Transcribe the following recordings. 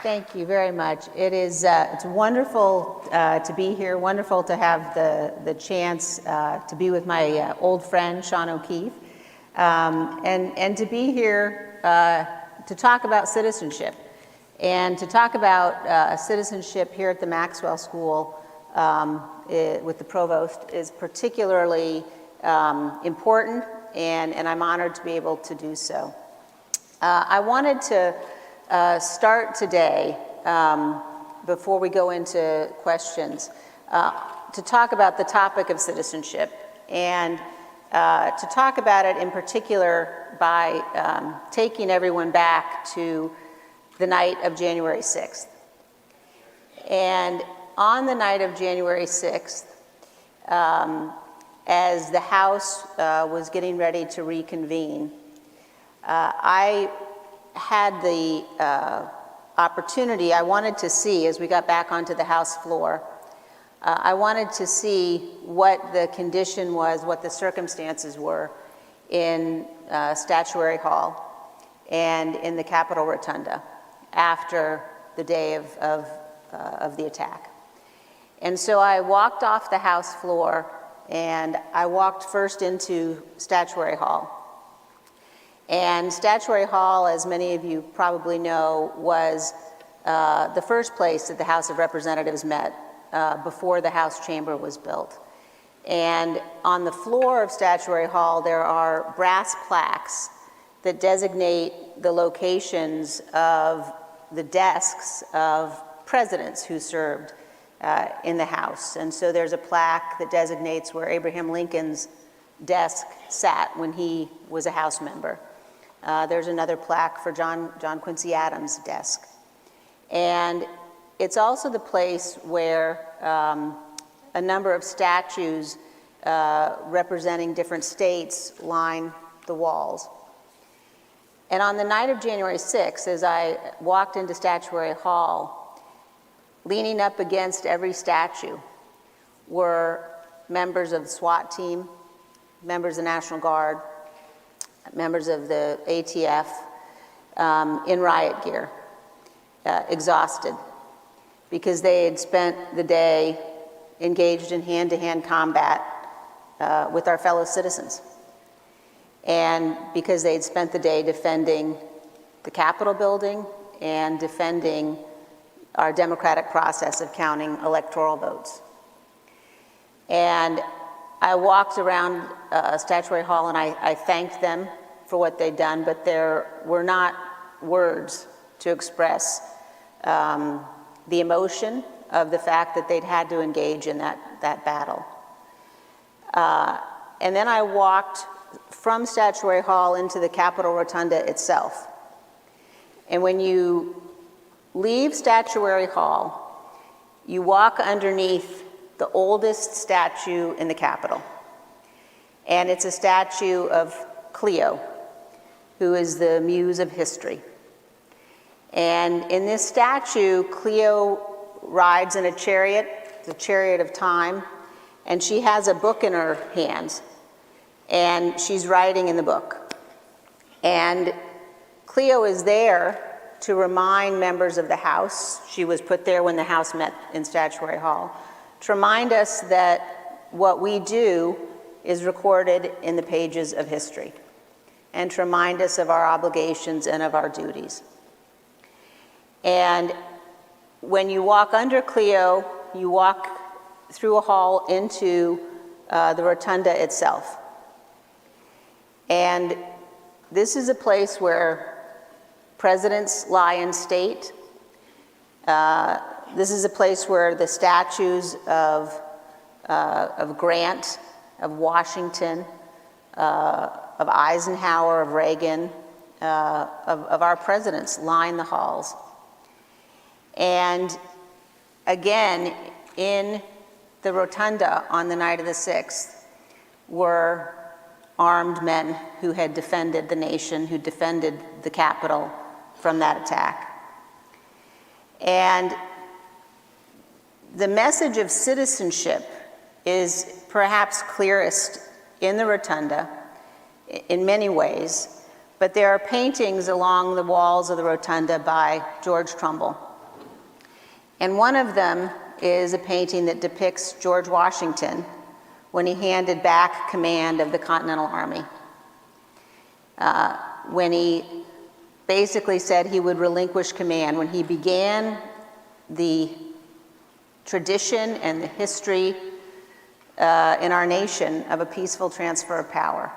Thank you very much. It's wonderful to be here, wonderful to have the chance to be with my old friend, Sean O'Keefe, and to be here to talk about citizenship. And to talk about citizenship here at the Maxwell School with the provost is particularly important, and I'm honored to be able to do so. I wanted to start today, before we go into questions, to talk about the topic of citizenship, and to talk about it in particular by taking everyone back to the night of January 6th. And on the night of January 6th, as the House was getting ready to reconvene, I had the opportunity, I wanted to see, as we got back onto the House floor, I wanted to see what the condition was, what the circumstances were in Statuary Hall and in the Capitol Rotunda after the day of the attack. And so I walked off the House floor and I walked first into Statuary Hall. And Statuary Hall, as many of you probably know, was the first place that the House of Representatives met before the House chamber was built. And on the floor of Statuary Hall, there are brass plaques that designate the locations of the desks of presidents who served in the House. And so there's a plaque that designates where Abraham Lincoln's desk sat when he was a House member. There's another plaque for John Quincy Adams' desk. And it's also the place where a number of statues representing different states line the walls. And on the night of January 6th, as I walked into Statuary Hall, leaning up against every statue were members of the SWAT team, members of the National Guard, members of the ATF in riot gear, exhausted, because they had spent the day engaged in hand-to-hand combat with our fellow citizens, and because they had spent the day defending the Capitol building and defending our democratic process of counting electoral votes. And I walked around Statuary Hall and I thanked them for what they'd done, but there were not words to express the emotion of the fact that they'd had to engage in that battle. And then I walked from Statuary Hall into the Capitol Rotunda itself. And when you leave Statuary Hall, you walk underneath the oldest statue in the Capitol. And it's a statue of Cleo, who is the muse of history. And in this statue, Cleo rides in a chariot, the chariot of time, and she has a book in her hands, and she's writing in the book. And Cleo is there to remind members of the House, she was put there when the House met in Statuary Hall, to remind us that what we do is recorded in the pages of history, and to remind us of our obligations and of our duties. And when you walk under Cleo, you walk through a hall into the Rotunda itself. And this is a place where presidents lie in state. This is a place where the statues of Grant, of Washington, of Eisenhower, of Reagan, of our presidents line the halls. And again, in the Rotunda on the night of the 6th were armed men who had defended the nation, who defended the Capitol from that attack. And the message of citizenship is perhaps clearest in the Rotunda in many ways, but there are paintings along the walls of the Rotunda by George Trumbull. And one of them is a painting that depicts George Washington when he handed back command of the Continental Army. When he basically said he would relinquish command, when he began the tradition and the history in our nation of a peaceful transfer of power.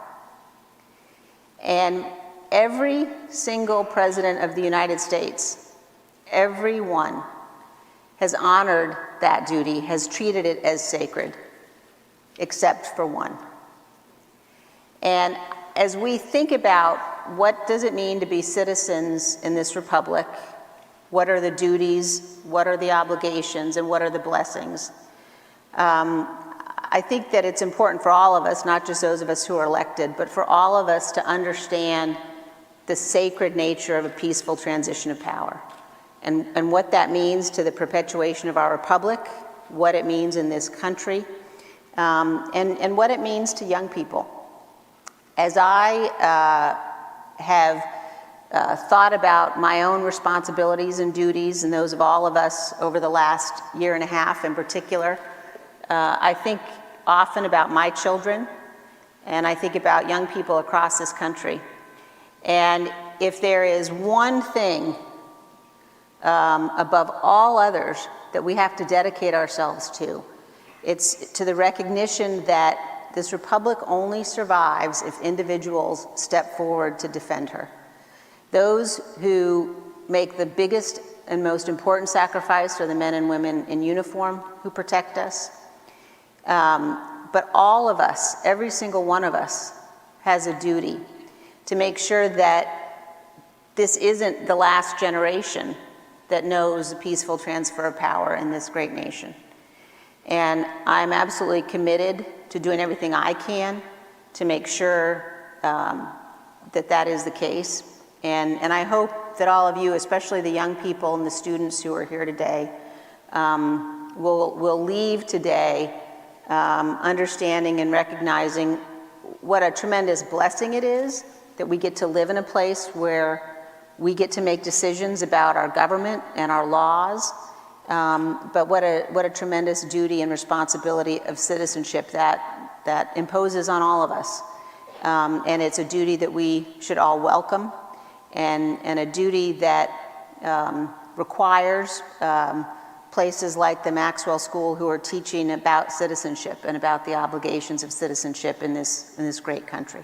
And every single president of the United States, every one, has honored that duty, has treated it as sacred, except for one. And as we think about what does it mean to be citizens in this republic, what are the duties, what are the obligations, and what are the blessings, I think that it's important for all of us, not just those of us who are elected, but for all of us to understand the sacred nature of a peaceful transition of power and what that means to the perpetuation of our republic, what it means in this country, and what it means to young people. As I have thought about my own responsibilities and duties and those of all of us over the last year and a half in particular, I think often about my children, and I think about young people across this country. And if there is one thing above all others that we have to dedicate ourselves to, it's to the recognition that this republic only survives if individuals step forward to defend her. Those who make the biggest and most important sacrifice are the men and women in uniform who protect us. But all of us, every single one of us, has a duty to make sure that this isn't the last generation that knows a peaceful transfer of power in this great nation. And I'm absolutely committed to doing everything I can to make sure that that is the case. And I hope that all of you, especially the young people and the students who are here today, will leave today understanding and recognizing what a tremendous blessing it is that we get to live in a place where we get to make decisions about our government and our laws, but what a tremendous duty and responsibility of citizenship that imposes on all of us. And it's a duty that we should all welcome, and a duty that requires places like the Maxwell School who are teaching about citizenship and about the obligations of citizenship in this great country.